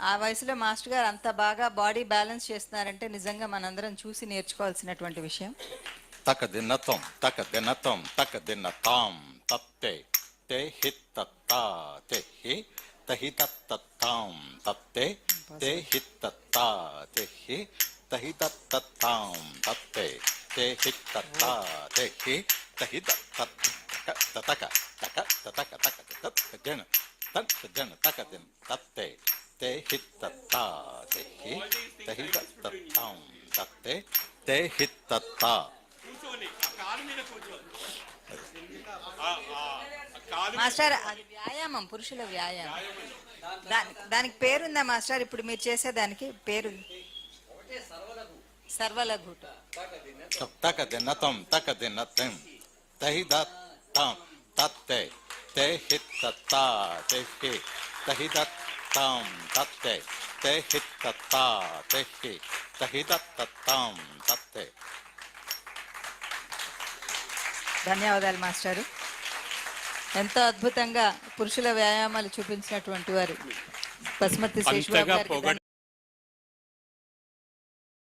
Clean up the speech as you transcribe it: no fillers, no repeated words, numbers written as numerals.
ఆ వయసులో మాస్టర్ గారు అంత బాగా బాడీ బ్యాలెన్స్ చేస్తున్నారంటే నిజంగా మనందరం చూసి నేర్చుకోవాల్సినటువంటి విషయం. తకదినతం తకదినతం తకదినతాం తత్తే తే హిత్తత్తా తే హి తహితత్తాం తత్తే తే హిత్తత్తా తే హి తహితత్తాం తత్తే తే హిత్తత్తా తే హి తహితత్ తక తక తక తక తజన తజన తకదిన తత్తే తే హిత్తత్తా తే హి తహితత్తాం తత్తే తే హిత్తత్తా. మాస్టర్ అది వ్యాయామం, పురుషుల వ్యాయామం. దానికి పేరుందా మాస్టర్? ఇప్పుడు మీరు చేసే దానికి పేరుంది? సర్వలఘుట. తకదినతం తకదినతం తహిదత్తాం తత్తే తే హిత్తత్తా తే హి తహిదత్తాం తత్తే తే హిత్తత్తా తే హి తహిదత్తాం తత్తే. ధన్యవాదాలు మాస్టారు. ఎంతో అద్భుతంగా పురుషుల వ్యాయామాలు చూపించినటువంటి వారు బస్మతి శేషబాబు గారికి